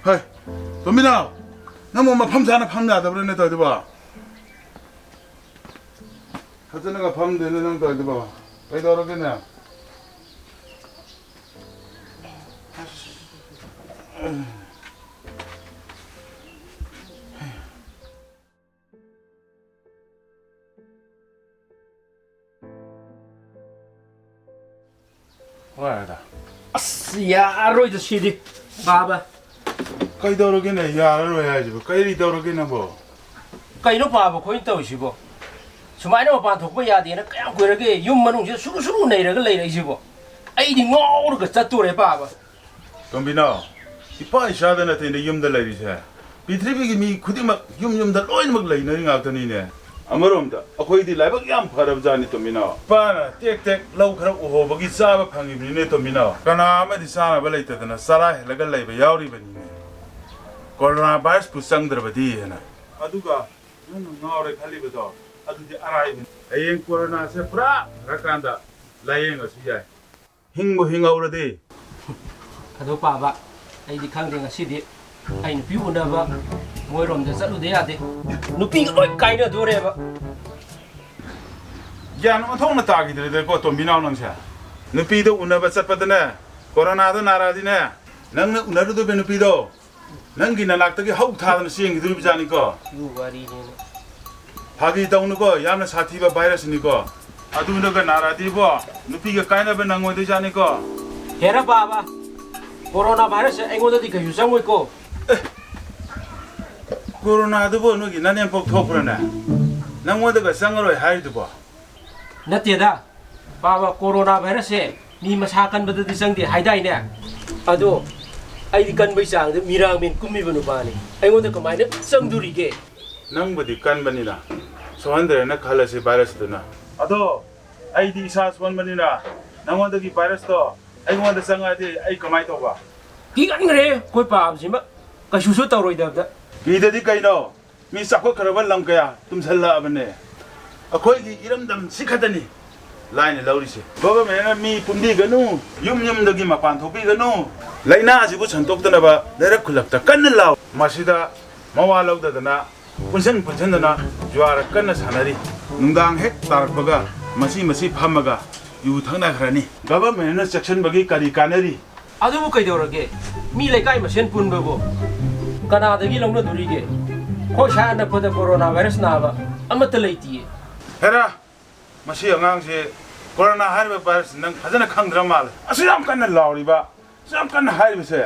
Hey, Tomina, nang mo maphamsana phamna dabre ne toy ba. Hajana ka pham de nang toy ba. Kai doro ke na. Why da? यारो जो सीधी बाबा Kai doro ke na yar ro ya ji. Kai ri doro ke na bo. कहीं बाबा कोई तो इसीबो सुमाइनो मपान थोप यादेना कयाम कुइरगे yum मनुंग सुरु सुरु नैरगा लैरैसिबो अइदि ngौरगा चतुरे बाबा Tomina, ipa isada na tene yum da lady sa. Pitribi gi mi khudima yum da loin mag lai na ringa tani ne. Amarom da akhoi di laibak yam pharab jani Tomina. Pa na tek lau khara uho bagi sa ba phangi ni ne Tomina. Kana ma di sa na ba lai ta na sara helaga lai ba yauri bani ne. Corona virus pu sang dra ba di na. Aduga nun ngore khali ba do. Adu di arai ni. Ayeng corona se pra rakanda layeng asu yai. Hingbo hingaura de. अदो पाबा अइदि खंगदे ngasiदि अइ नुपि उनबा मोइरोम दे चलुदे यादे नुपि लोइ काइना दोरेबा Yan othong na tagi de ko Tomina nang sa. Nupi do una ba sat padana. Corona do nara di na. Nang na una do be nupi do. Nang gi na lak ta gi hau tha na sing gi du bi jani ko. yu wari ne Phagi dong nu ko yam na sathi ba virus ni ko. Adu na ga nara di bo. Nupi ga kaina ba nang de jani ko. हेरा बाबा corona virus एंगोदि कयु संगोइको Corona do bo no gi na nem pok thok pra na. Nang mo de ga sang roi hai du bo. नतेदा Baba corona virus से मी मसा कनबदि संगदि हाइदाइने अदो अइदि कनबै चांग मिरांग main Kummi बनु बानी एंगोद कमाइने संगदुरिगे Nang ba di kan ba ni na. So andre na khala se virus do na. Ado ai di sa swan ba ni na. Nang mo de gi virus to. Ai mo de sang ai di ai kamai to ba. 기간그래 거기 밤시마 가슈슈 떠로이다다 Gidadi kaino mi sakho kharaban lam kaya tum salla abne akhoi gi iram dam sikhadani line lauri se baba me mi pumdi ganu yum dagi mapan thopi ganu laina ajibu chantok dana ba dara khulakta kan law masida mawa law dana punsen dana jwar kan sanari nungdang hek tarak baga masi phamaga yu thangna khrani baba me na section bagi kari kanari अदुबु कइदौरगे मी लेकाइ मसेन पुनबबो कनादगी लौना दुरिगे खो साना पद corona virus नाबा अमत लैतिए हेरा मसी अंगांग से corona हाइबा virus नंग फजना खंगद्र माल असु याम कन्न लाउरिबा याम कन्न हाइबसे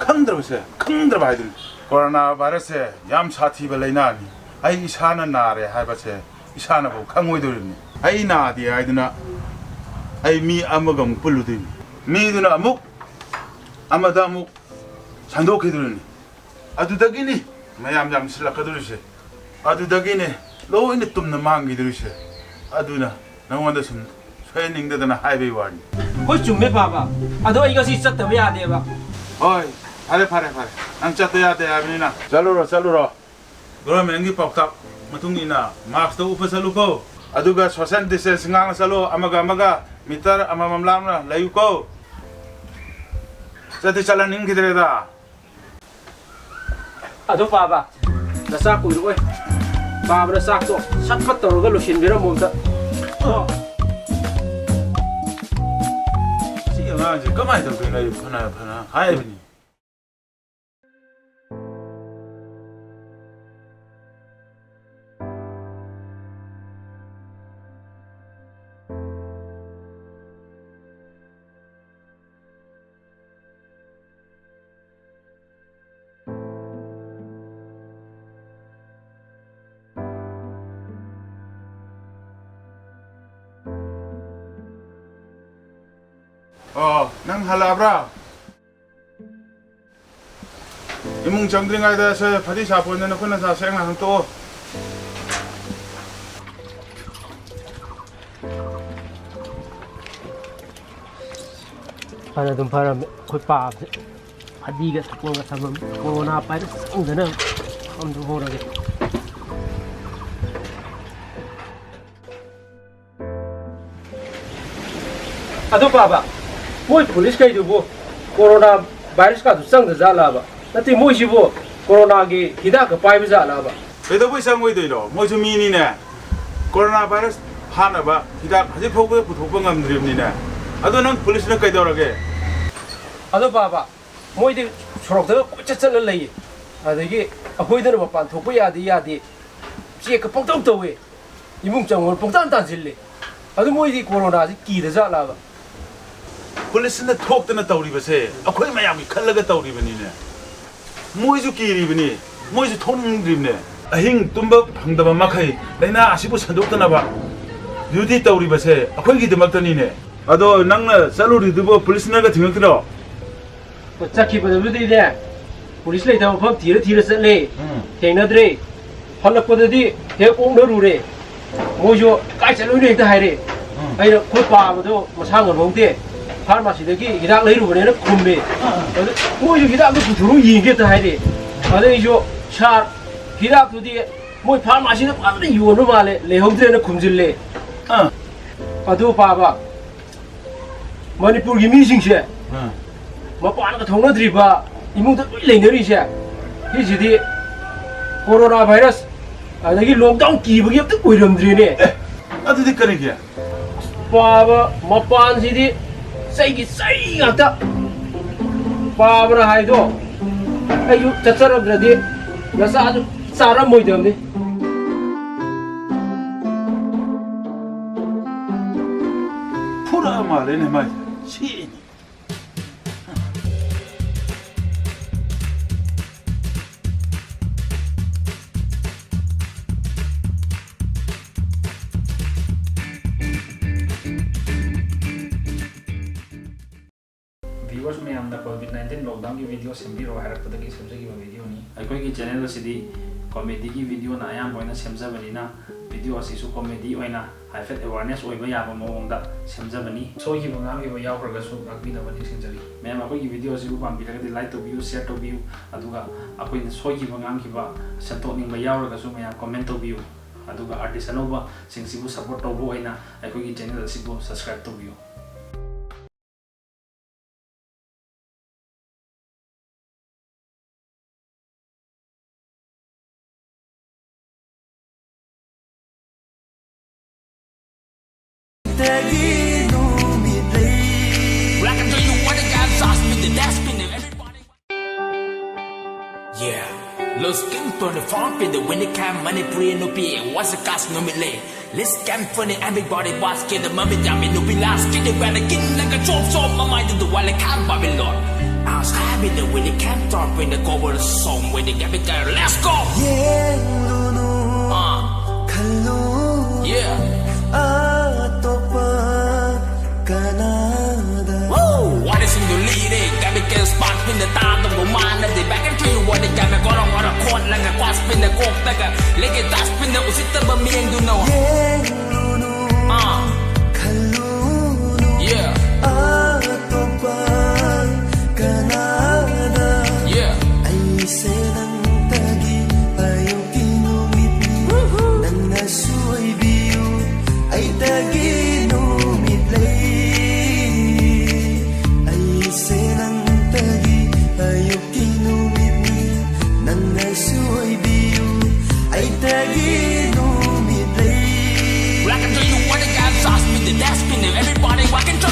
खंगद्र भाइदिन corona virus से याम साथी बा लैना नि आई इसाना नारे हाइबासे इसाना बो खंगोइदोरिनि आई नादि आइदना आई मी अमगम पुलुदिन मी दुना अमुक amada mu sandok hidruni adudagini mayam yam silakaduruse adudagini lo ini tumna mangi duruse aduna nangwanda sum training dana highway wani ko chumme baba ado iga si chatta me ade ba oi pare ang chatta ya de amina saluro gro mengi paktak matungina mask to upa saluko aduga social distancing ang salo amaga mitar amamam lamna layuko Jadi jalan ini kita dah. अदो बाबा नसा कुइरोय बाबा नसा तो सटपट तौरगा लोसिन बेरा मोमता Si yang aja, kemana itu kena pernah hai ini. Oh, nang halabra. Imong jangdring ada sa padi sapon na ko na sa sayang na to. Para dum para khoi pa padi ga sakon ga sabam corona virus ngana हम तो हो रहे अदो बाबा मोय police कई दुबो corona virus का संग जाला बा nati moi sibo corona gi hida ka pai ba la ba bedo bai sang oi doiro moi su mi ni ne corona virus hana ba hida haji phog pu thok ngam drim ni ne ado nang police na kai dorage ado baba moi de sorok da ko cha cha lai adagi akoi da ba pan thok ya di che ka pong tong to we imung chang wol pong tan tan sil le ado moi di corona ji ki da za la ba police na thok na tawri ba se akoi mayam ki khallaga tawri bani ne moi ju ki ri bani moi ju thon drim ne ahing tumba phangdaba makhai laina asibu sandok na ba duty tawri ba se akoi gi demak tani ne ado nang na saluri dubo police na ga thingak tro ko chakhi ba du de ne police lai da pham thira sat le theng na dre halak ko di he ong na ru re moi jo kai cha lu ne ta hai re ai na ko pa ba do ma sang ngor bong de pharmacy da gi hidak lai ru ba ne na khum me moi jo hidak ku thuru yin ge ta hai re adai jo char hidak tu di moi pharmacy da pa na yu no ma le hong dre na khum jil le adu pa ba Manipuri gi mi sing she ma pa na ka thong na dri ba imung da lai na ri she hi ji di corona virus adagi lockdown ki ba gi ta koi ram dri ne adu di kare kya pa ba ma pan ji di sai gi sai ga ta pa ba na hai do ayu cha cha ram dra di na sa ju sa ram moi dam ni pura ma le ne ma si viewers में हम COVID-19 lockdown की video सेम्बीरो हारकपदगी सेमजगिबा video नि अखोइगी channel सिदी comedy की video ना आयाम बोइना सेमजबनिना वीडियो असिसु कॉमेडी ओइना हाइफेट अवेयरनेस ओइबा याबा मोंगदा सेमजबनी सोगी बंगाम की यावरगसु अगबिनबनी सिंजरी मैम अखोइगी वीडियो सिबु पाम्बिरगदि लाइक तो व्यू शेयर तो व्यू अदुगा अखोइना सोगी बंगाम की बा सेंटोनिंग बा यावरगसु मैम कमेंट तो व्यू अदुगा आर्टिस्ट अनोबा सिंगसिबु सपोर्ट तोबो ओइना अखोइगी चैनल सिबु सब्सक्राइब तो व्यू Yeah, los skin on the farm in the winter camp, Manipuri no be what's the cast no me lay. Let's camp for the everybody basket the mummy down no be last get the when again like a chop my mind to the wall I can't Babylon. I was having the winter camp top in the cover song when they get it there. Let's go. Yeah. What is in the lead? Got me get spot in the top of the man that they back and tree. What they got me go on what a court like a quas in the coke like a leg it that's been the sit up me and you know. Yeah. Yeah. I say everybody walking to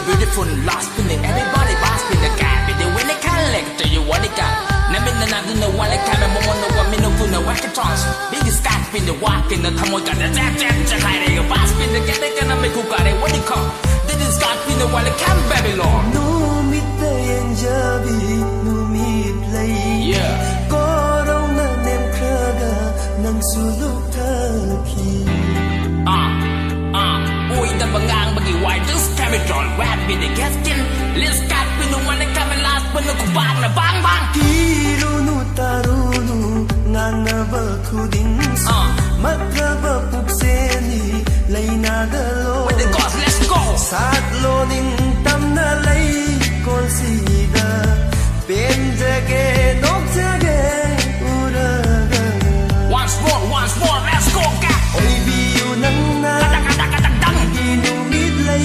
beautiful lost in the everybody lost in the gap in the when they collect you what they got namin na natin na wala kami mo no kami no puna wakatrons big scat in the walk in the tamoy ka na jack kaya yung pass in the get ka na may kukare what they call this is scat in the wala kami Babylon no meet the enjabi no meet lay yeah korong na nem kraga nang suluk taki uy the bangang bagi white just carry on rap in the gaskin let's got in the one that come last when the kubang na bang bang kirunu tarunu nanga ba khudin matlaba pukseni laina sát lô ninh tâm na lấy con si da bên jage nok jage ura Once more, let's go, cat. oi biu nan na gi nu mít lấy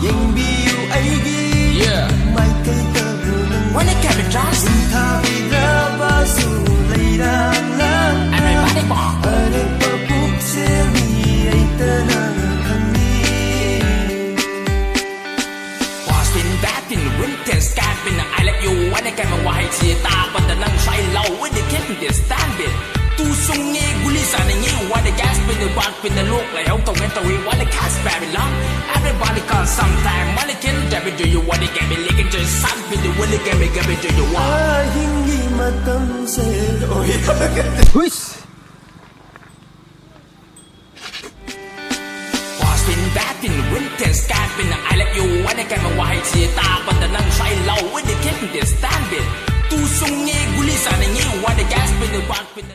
yang biu ai gi Yeah. mai cây tơ bu nan When it came to drums, tha bi ra ba su lấy rang la everybody ball. are pa puk se mi ai ta na kan ni Was been back in the winter sky, been I let you when it came to white see ta, but the nang shy low when they kept this stand it. Tu sung nghe guli sa ni nghe what the gas been the back been the look like how to get away what the cast Babylon. Everybody call sometime when it can do you what it get me licking just sun been the will it get me do you want. ai hindi matam se oi Was been back in the winter sky, been I let you when it came to white see ta, but the nang shy low when they kept this stand it. Tu sung nghe guli sa ni nghe what the gas been the back been the